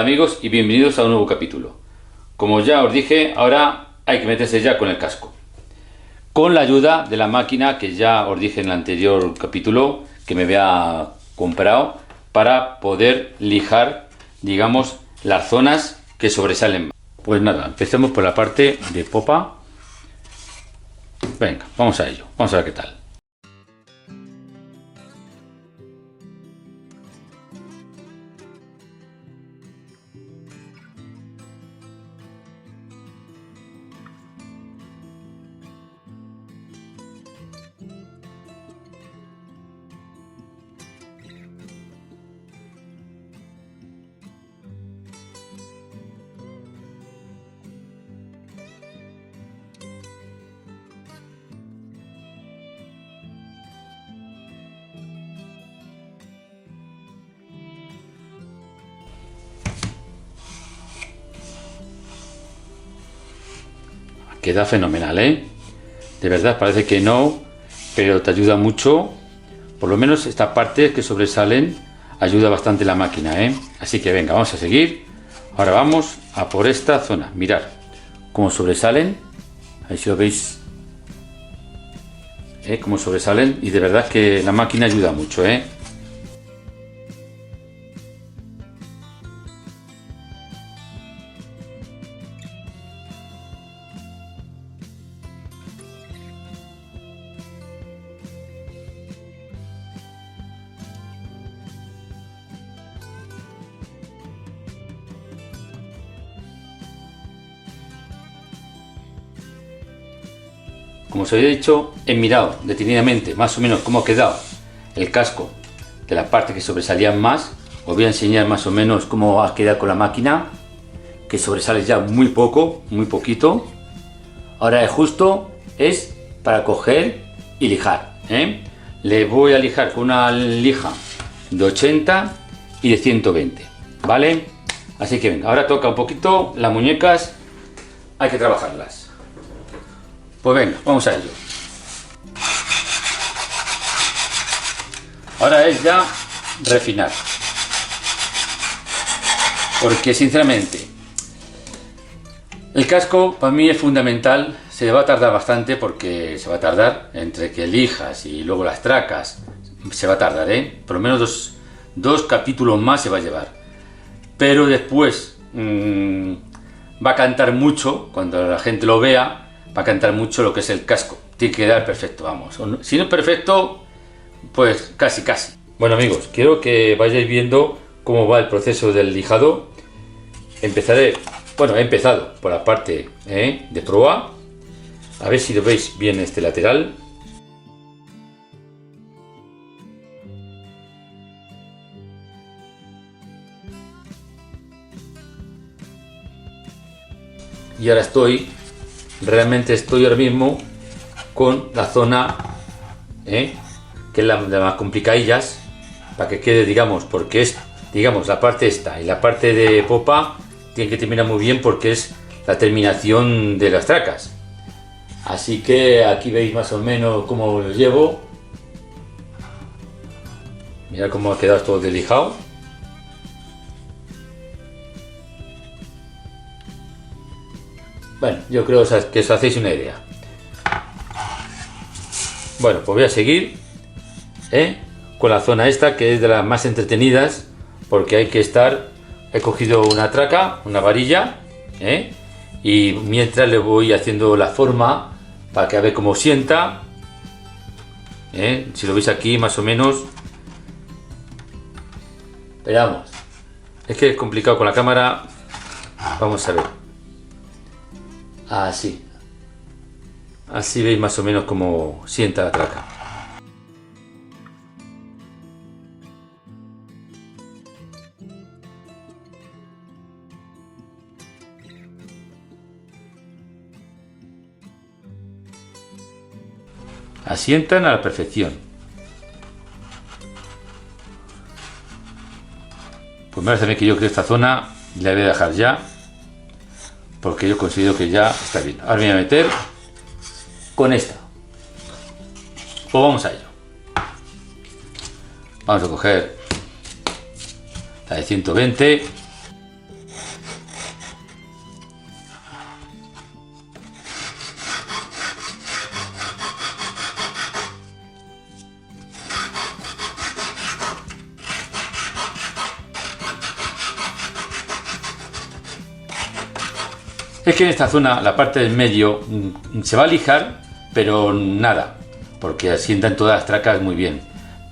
amigos y bienvenidos a un nuevo capítulo. Como ya os dije, ahora hay que meterse ya con el casco. Con la ayuda de la máquina que ya os dije en el anterior capítulo que me había comprado para poder lijar, digamos, las zonas que sobresalen. Pues nada, empecemos por la parte de popa. Venga, vamos a ello, vamos a ver qué tal. Queda fenomenal, ¿eh? De verdad, parece que no, pero te ayuda mucho. Por lo menos esta parte que sobresalen ayuda bastante la máquina, ¿eh? Así que venga, vamos a seguir. Ahora vamos a por esta zona. Mirad cómo sobresalen. Ahí si lo veis, cómo sobresalen. Y de verdad que la máquina ayuda mucho, ¿eh? Como os había dicho, he mirado detenidamente más o menos cómo ha quedado el casco de la parte que sobresalían más. Os voy a enseñar más o menos cómo ha quedado con la máquina, que sobresale ya muy poco, muy poquito. Ahora es justo, es para coger y lijar, ¿eh? Le voy a lijar con una lija de 80 y de 120, ¿vale? Así que venga, ahora toca un poquito las muñecas, hay que trabajarlas. Pues venga, vamos a ello. Ahora es ya refinar. Porque sinceramente, el casco para mí es fundamental. Se va a tardar bastante porque se va a tardar entre que lijas y luego las tracas. Se va a tardar, ¿eh? Por lo menos dos capítulos más se va a llevar. Pero después va a cantar mucho cuando la gente lo vea. Va a cantar mucho lo que es el casco. Tiene que quedar perfecto, vamos. Si no es perfecto, pues casi. Bueno amigos, quiero que vayáis viendo cómo va el proceso del lijado. He empezado por la parte de proa. A ver si lo veis bien este lateral. Y ahora realmente estoy ahora mismo con la zona que es la de más complicadillas, para que quede, digamos, porque es, digamos, la parte esta y la parte de popa tiene que terminar muy bien porque es la terminación de las tracas. Así que aquí veis más o menos cómo lo llevo. Mirad cómo ha quedado todo deslijado. Bueno, yo creo que os hacéis una idea. Bueno, pues voy a seguir con la zona esta, que es de las más entretenidas, porque hay que estar. He cogido una traca, una varilla, y mientras le voy haciendo la forma para que a ver cómo sienta. Si lo veis aquí, más o menos. Veamos. Es que es complicado con la cámara. Vamos a ver. Así veis más o menos cómo sienta la traca. Asientan a la perfección. Pues me parece que yo creo que esta zona la voy a dejar ya, porque yo considero que ya está bien. Ahora me voy a meter con esta. Pues vamos a ello. Vamos a coger la de 120 Es que en esta zona, la parte del medio, se va a lijar, pero nada, porque asientan todas las tracas muy bien.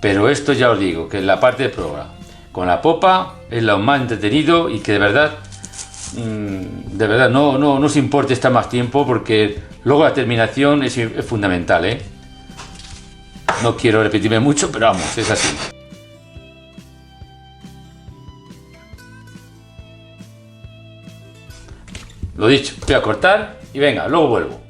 Pero esto ya os digo, que la parte de proa con la popa es lo más entretenido y que de verdad no os importe estar más tiempo, porque luego la terminación es fundamental, ¿eh? No quiero repetirme mucho, pero vamos, es así. Lo dicho, voy a cortar y venga, luego vuelvo.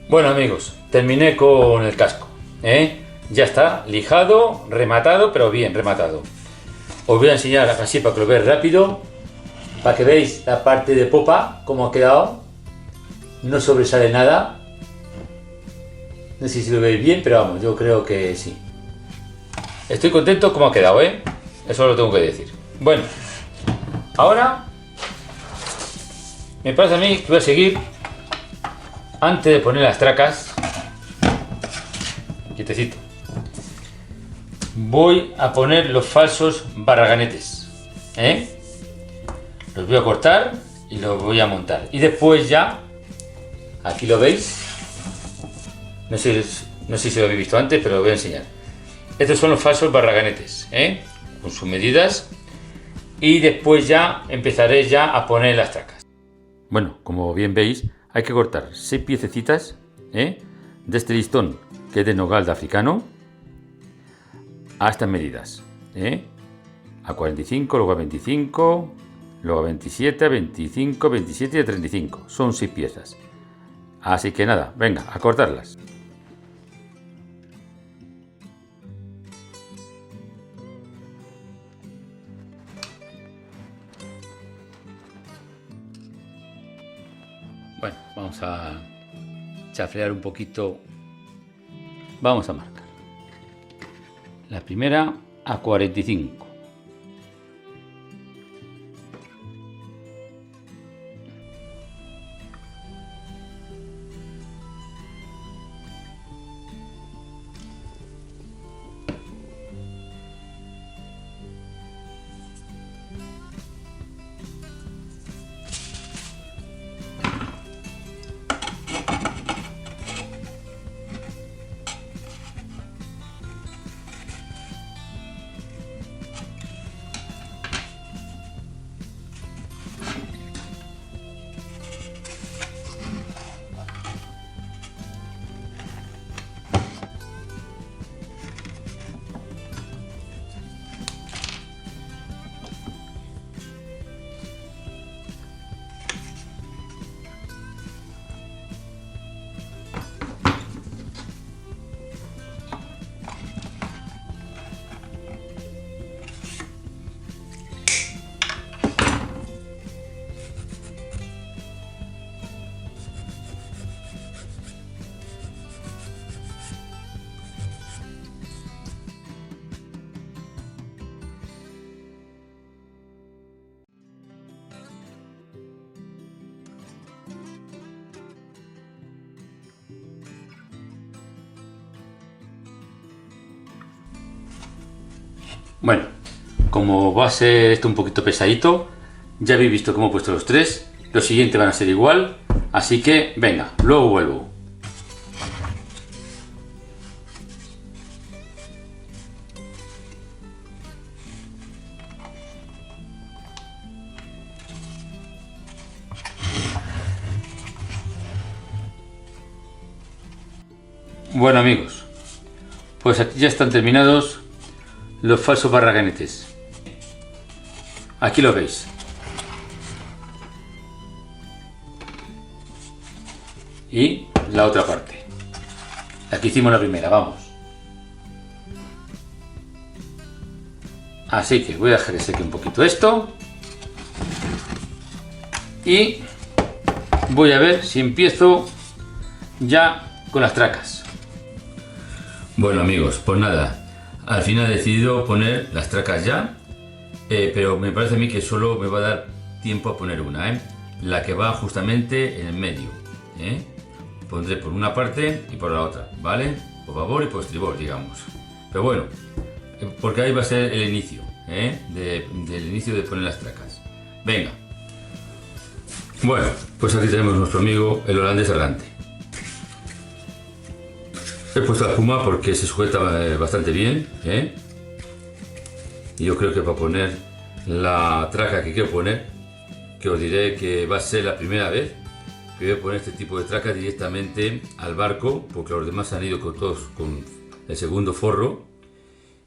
Bueno amigos, terminé con el casco, ¿eh? Ya está lijado, rematado, pero bien rematado. Os voy a enseñar así para que lo veáis rápido, para que veáis la parte de popa, cómo ha quedado. No sobresale nada. No sé si lo veis bien, pero vamos, yo creo que sí. Estoy contento como ha quedado, ¿eh? Eso lo tengo que decir. Bueno, ahora me parece a mí que voy a seguir. Antes de poner las tracas, quietecito, voy a poner los falsos barraganetes, ¿eh? Los voy a cortar y los voy a montar. Y después ya, aquí lo veis, no sé si lo habéis visto antes, pero lo voy a enseñar. Estos son los falsos barraganetes, ¿eh? Con sus medidas. Y después ya empezaré ya a poner las tracas. Bueno, como bien veis, hay que cortar 6 piececitas, de este listón, que es de nogal de africano, a estas medidas, a 45, luego a 25, luego a 27, a 25, 27 y a 35. Son 6 piezas. Así que nada, venga, a cortarlas. Bueno, vamos a chaflear un poquito. Vamos a marcar. La primera a 45. Bueno, como va a ser esto un poquito pesadito, ya habéis visto cómo he puesto los tres, los siguientes van a ser igual, así que venga, luego vuelvo. Bueno amigos, pues aquí ya están terminados los falsos barraganetes. Aquí lo veis. Y la otra parte. Aquí hicimos la primera, vamos. Así que voy a dejar que seque un poquito esto. Y voy a ver si empiezo ya con las tracas. Bueno amigos, pues nada, al final he decidido poner las tracas ya, pero me parece a mí que solo me va a dar tiempo a poner una, la que va justamente en el medio. Pondré por una parte y por la otra, ¿vale? Por babor y por estribor, digamos. Pero bueno, porque ahí va a ser el inicio, del inicio de poner las tracas. Venga. Bueno, pues aquí tenemos nuestro amigo el holandés errante. He puesto la espuma porque se sujeta bastante bien, y yo creo que para poner la traca que quiero poner, que os diré que va a ser la primera vez que voy a poner este tipo de traca directamente al barco, porque los demás han ido con todos con el segundo forro.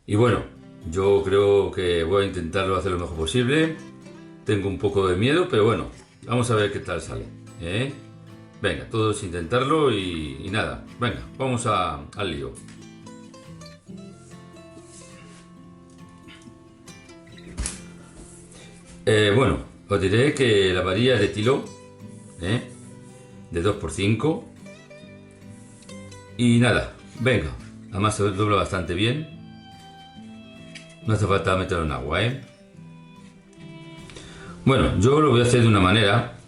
Y bueno, yo creo que voy a intentarlo hacer lo mejor posible. Tengo un poco de miedo, pero bueno, vamos a ver qué tal sale, Venga, todos intentarlo y nada, venga, vamos al lío. Bueno, os diré que la varilla es de tilo, de 2×5. Y nada, venga, además se dobla bastante bien. No hace falta meterlo en agua, Bueno, yo lo voy a hacer de una manera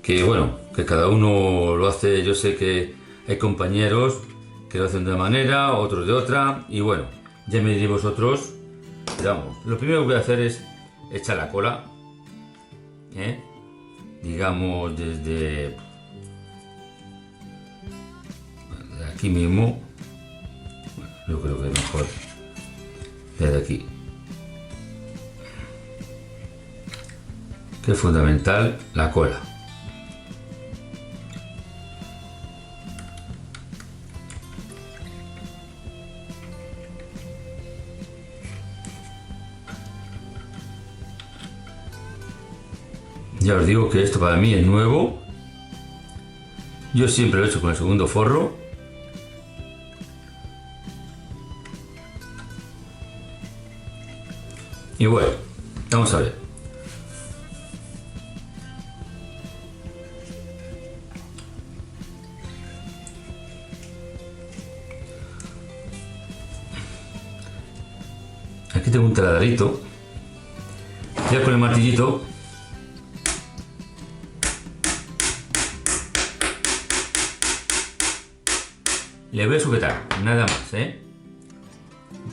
que, bueno, que cada uno lo hace. Yo sé que hay compañeros que lo hacen de una manera, otros de otra, y bueno, ya me diréis vosotros. Pero vamos, lo primero que voy a hacer es echar la cola, digamos desde aquí mismo. Bueno, yo creo que es mejor desde aquí, que es fundamental la cola. Ya os digo que esto para mí es nuevo. Yo siempre lo he hecho con el segundo forro. Y bueno, vamos a ver. Aquí tengo un taladrito. Ya con el martillito le voy a sujetar, nada más,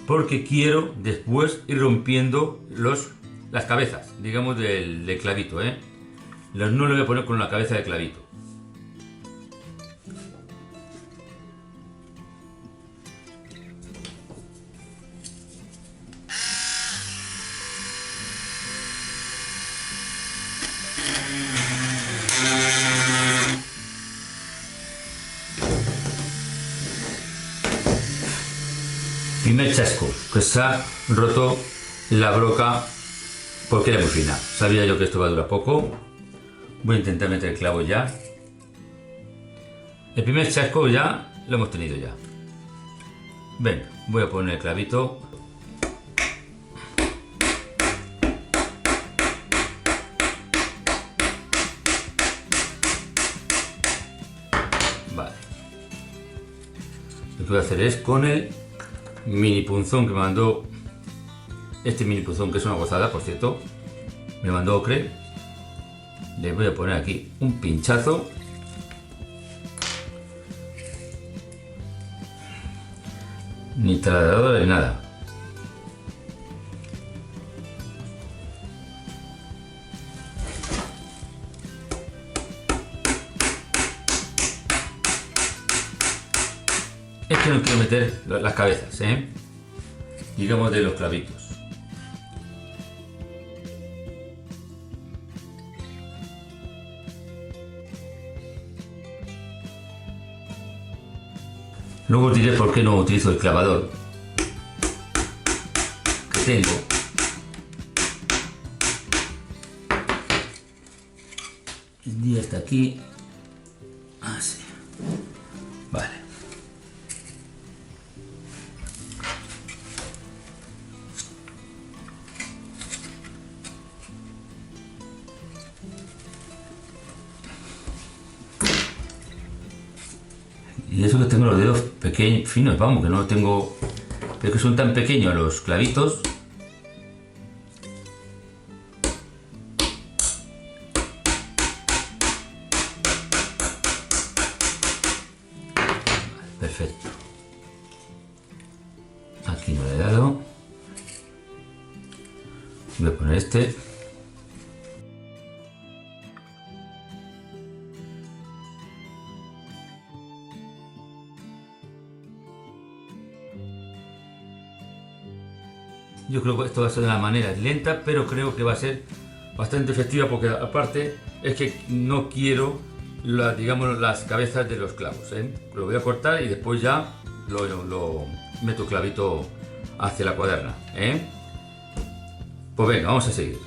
porque quiero después ir rompiendo las cabezas, digamos, del clavito, No lo voy a poner con la cabeza de clavito. Primer chasco, que se ha roto la broca porque era muy fina. Sabía yo que esto va a durar poco. Voy a intentar meter el clavo ya. El primer chasco ya lo hemos tenido ya. Venga, voy a poner el clavito. Vale. Lo que voy a hacer es con el mini punzón que me mandó, este mini punzón que es una gozada, por cierto, me mandó Ocre. Le voy a poner aquí un pinchazo. Ni taladrador ni nada. es que no quiero meter las cabezas, digamos, de los clavitos. Luego os diré por qué no utilizo el clavador que tengo. El día está aquí. Así. Vale. Y eso que tengo los dedos pequeños, finos, vamos, que no tengo, pero que son tan pequeños los clavitos. Perfecto. Aquí no le he dado. Voy a poner este. Yo creo que esto va a ser de una manera lenta, pero creo que va a ser bastante efectiva porque aparte es que no quiero digamos, las cabezas de los clavos. Lo voy a cortar y después ya lo meto clavito hacia la cuaderna. Pues venga, vamos a seguir.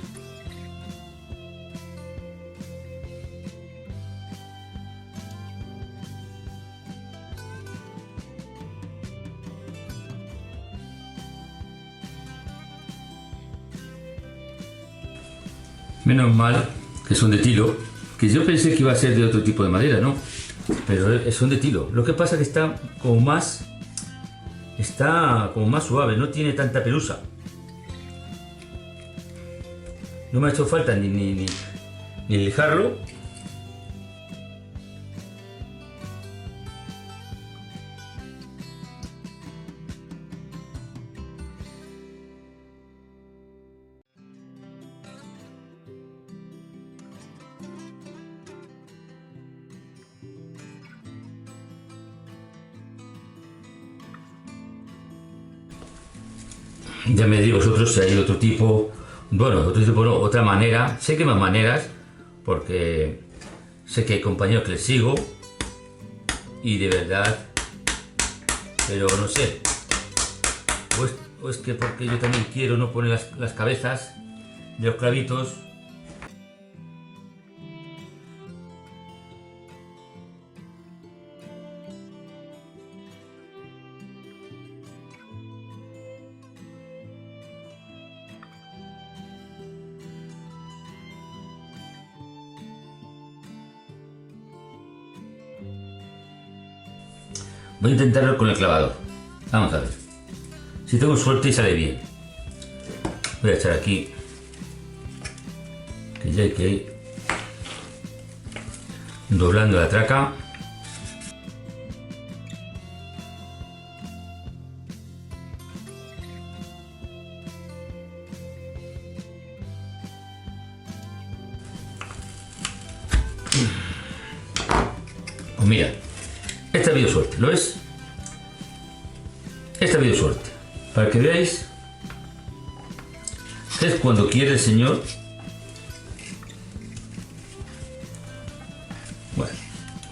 Menos mal que son de tilo, que yo pensé que iba a ser de otro tipo de madera, ¿no? Pero son de tilo. Lo que pasa es que está como más suave, no tiene tanta pelusa. No me ha hecho falta ni lijarlo. Ya me digo vosotros si hay otro tipo, bueno, otra manera. Sé que hay más maneras, porque sé que hay compañeros que les sigo y de verdad, pero no sé, o es que porque yo también quiero no poner las cabezas de los clavitos. Voy a intentarlo con el clavador. Vamos a ver. Si tengo suerte y sale bien. Voy a echar aquí. Que ya hay que ir doblando la traca. Pues mira. Esta ha habido suerte, ¿lo es? Esta ha habido suerte. Para que veáis que es cuando quiere el Señor. Bueno,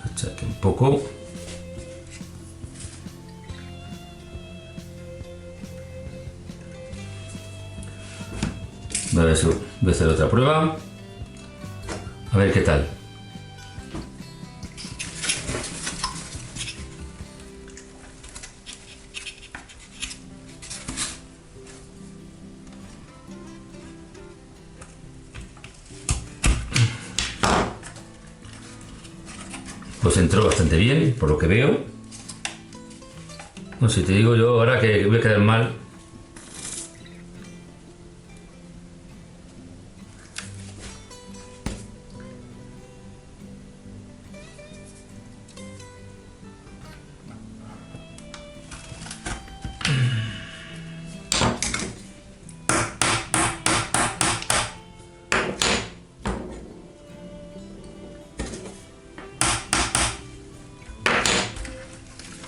achaque un poco. Voy a hacer otra prueba. A ver qué tal. Pues entró bastante bien, por lo que veo. No sé, te digo yo ahora que voy a quedar mal.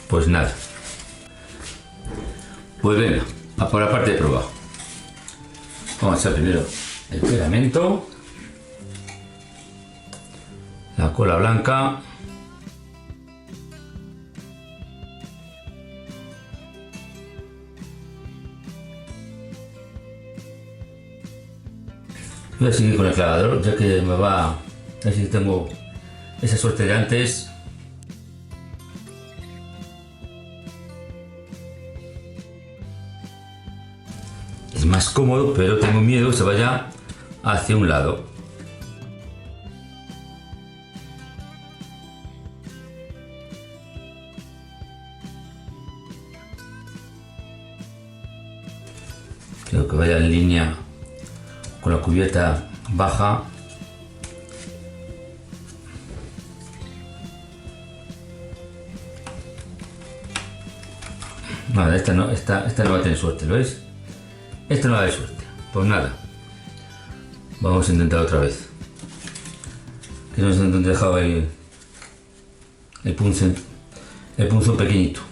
Pues nada, Pues venga, a por la parte de prueba. Vamos a echar primero el pegamento, la cola blanca. Voy a seguir con el clavador, ya que me va a ver si tengo esa suerte de antes. Es más cómodo, pero tengo miedo que se vaya hacia un lado. Creo que vaya en línea con la cubierta baja. Vale, esta no va a tener suerte, ¿lo veis? Esta no va a tener suerte. Pues nada. Vamos a intentar otra vez. Que no sé dónde he dejado el punzo pequeñito.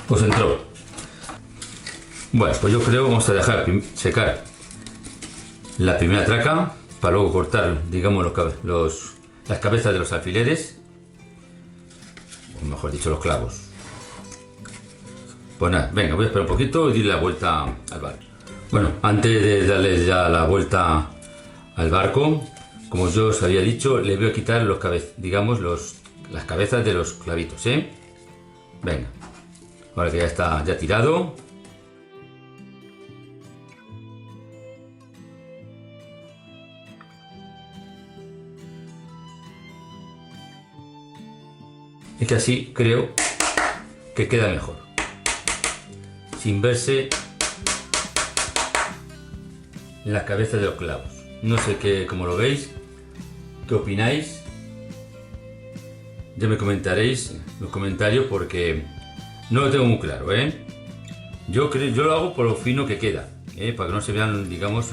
Pues entró. Bueno, pues yo creo que vamos a dejar secar la primera traca para luego cortar, digamos, las cabezas de los alfileres, o mejor dicho, los clavos. Pues nada, venga, voy a esperar un poquito y darle la vuelta al barco. Bueno, antes de darle ya la vuelta al barco, como yo os había dicho, le voy a quitar las cabezas de los clavitos, ¿eh? Venga, ahora que ya está tirado. Es que así creo que queda mejor, sin verse la cabeza de los clavos. No sé como lo veis, qué opináis. Ya me comentaréis en los comentarios porque no lo tengo muy claro, ¿eh? Yo lo hago por lo fino que queda, para que no se vean, digamos,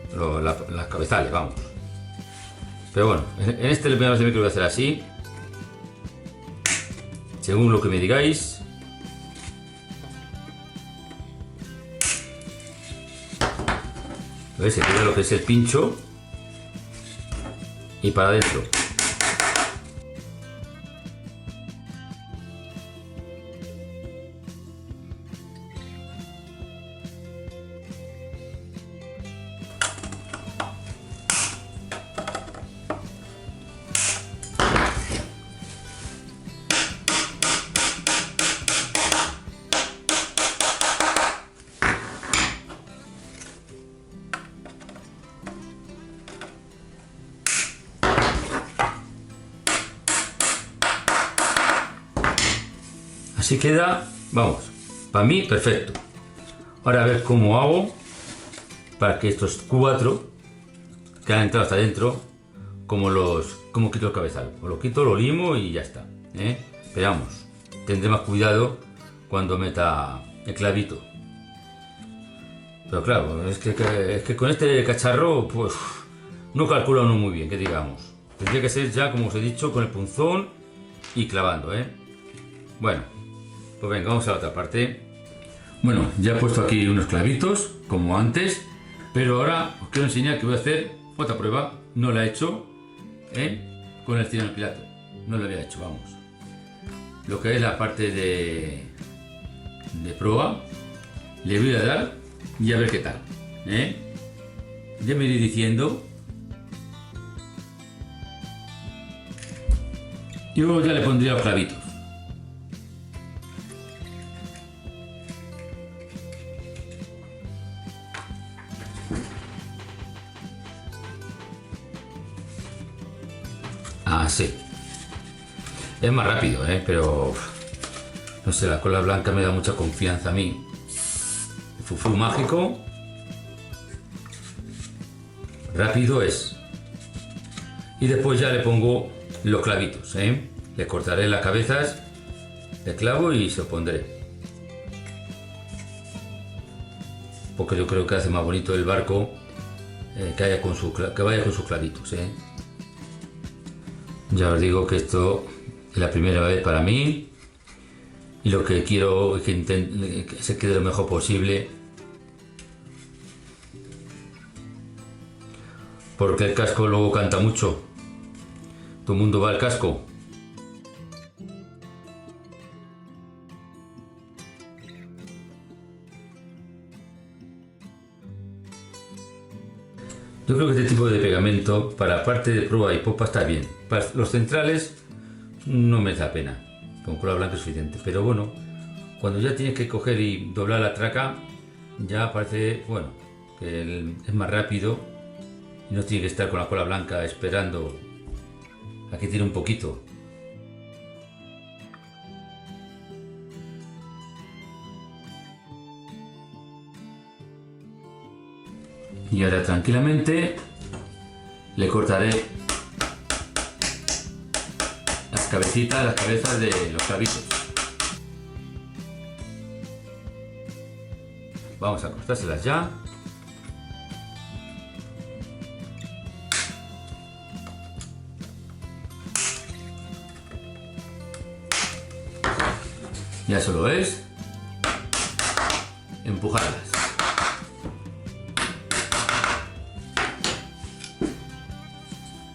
las cabezales, vamos. Pero bueno, en este le voy a hacer así. Según lo que me digáis. ¿Veis? Se queda lo que es el pincho y para adentro. Así queda, vamos, para mí perfecto. Ahora a ver cómo hago para que estos 4 que han entrado hasta adentro, como quito el cabezal. O lo quito, lo limo y ya está, ¿eh? Pero vamos, tendré más cuidado cuando meta el clavito. Pero claro, es que con este cacharro, pues no calcula uno muy bien, que digamos. Tendría que ser ya, como os he dicho, con el punzón y clavando, ¿eh? Bueno. Pues venga, vamos a la otra parte. Bueno, ya he puesto aquí unos clavitos, como antes, pero ahora os quiero enseñar que voy a hacer otra prueba. No la he hecho, con el cianocrilato. No la había hecho, vamos. Lo que es la parte de prueba, le voy a dar y a ver qué tal, Ya me iré diciendo. Y luego ya le pondría los clavitos. Así. Es más rápido, pero no sé, la cola blanca me da mucha confianza a mí. El fufú mágico rápido es. Y después ya le pongo los clavitos, Le cortaré las cabezas de clavo y se los pondré. Porque yo creo que hace más bonito el barco que vaya con sus clavitos, Ya os digo que esto es la primera vez para mí y lo que quiero es que se quede lo mejor posible, porque el casco luego canta mucho, todo el mundo va al casco. Yo creo que este tipo de pegamento para parte de proa y popa está bien. Para los centrales no me da pena, con cola blanca es suficiente, pero bueno, cuando ya tienes que coger y doblar la traca, ya parece, bueno, que es más rápido y no tiene que estar con la cola blanca esperando a que tire un poquito. Y ahora tranquilamente le cortaré las cabezas de los clavitos. Vamos a cortárselas ya. Ya solo es empujarlas.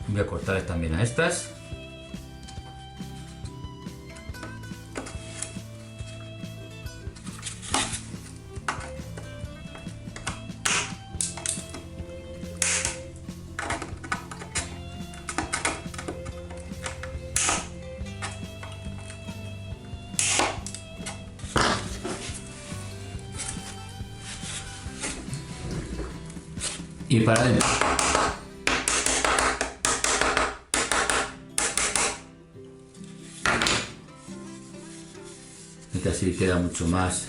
Voy a cortarles también a estas. Y para adentro. Este así queda mucho más.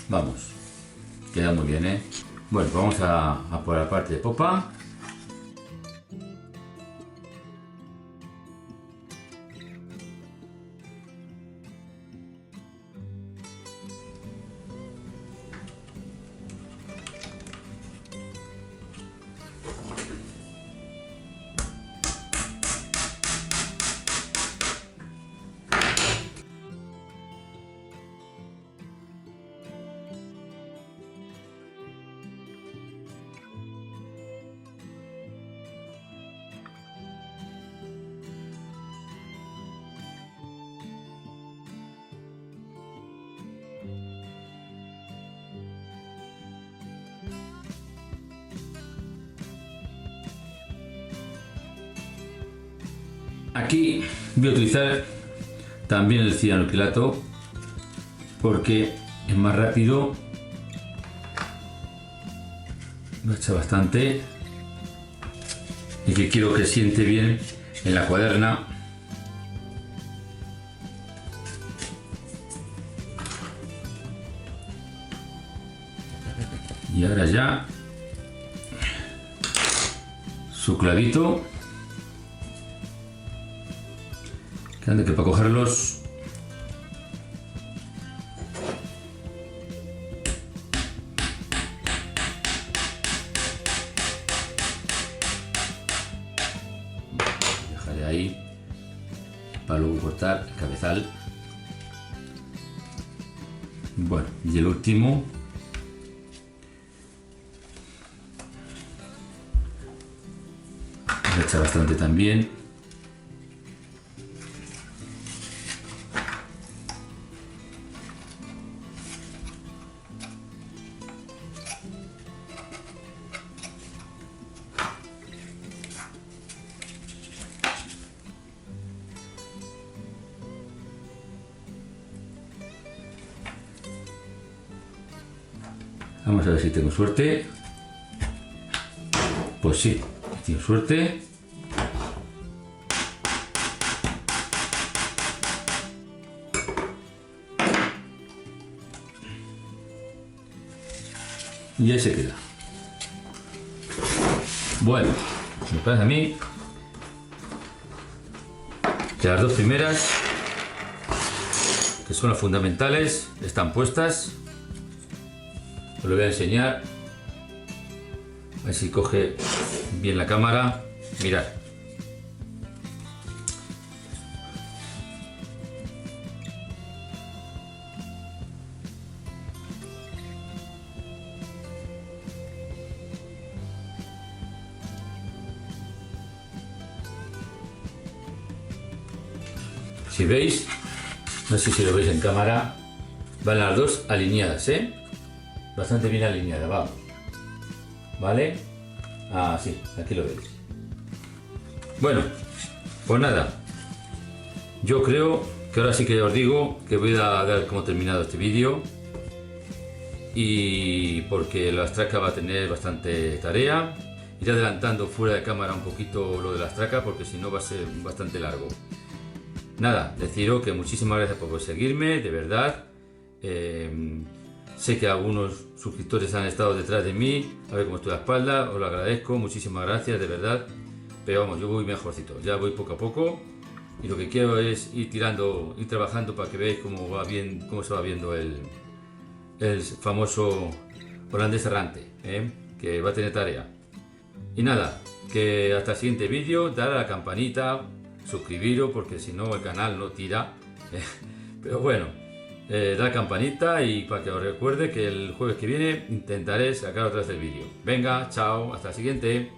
Vamos, queda muy bien, ¿eh? Bueno, vamos a por la parte de popa. Aquí voy a utilizar también el cianocrilato porque es más rápido, lo he hecho bastante y que quiero que siente bien en la cuaderna. Y ahora ya su clavito, que para cogerlos dejaré ahí para luego cortar el cabezal. Bueno, y el último me echa bastante también. Vamos a ver si tengo suerte. Pues sí, tengo suerte. Y ahí se queda. Bueno, me parece a mí que las dos primeras, que son las fundamentales, están puestas. Os lo voy a enseñar. A ver si coge bien la cámara. Mirad. Si veis, no sé si lo veis en cámara, van las dos alineadas, ¿eh? Bastante bien alineadas, vamos. ¿Vale? Ah, sí, aquí lo veis. Bueno, pues nada. Yo creo que ahora sí que os digo que voy a dar como terminado este vídeo. Y porque la Straca va a tener bastante tarea. Iré adelantando fuera de cámara un poquito lo de la Straca porque si no va a ser bastante largo. Nada, deciros que muchísimas gracias por seguirme, de verdad. Sé que algunos suscriptores han estado detrás de mí, a ver cómo estoy a la espalda, os lo agradezco, muchísimas gracias, de verdad. Pero vamos, yo voy mejorcito, ya voy poco a poco. Y lo que quiero es ir tirando, ir trabajando para que veáis cómo va bien, cómo se va viendo el famoso holandés errante, que va a tener tarea. Y nada, que hasta el siguiente vídeo, dar a la campanita, suscribiros porque si no el canal no tira. Pero bueno, da campanita y para que os recuerde que el jueves que viene intentaré sacar otra vez el vídeo. Venga, chao, hasta el siguiente.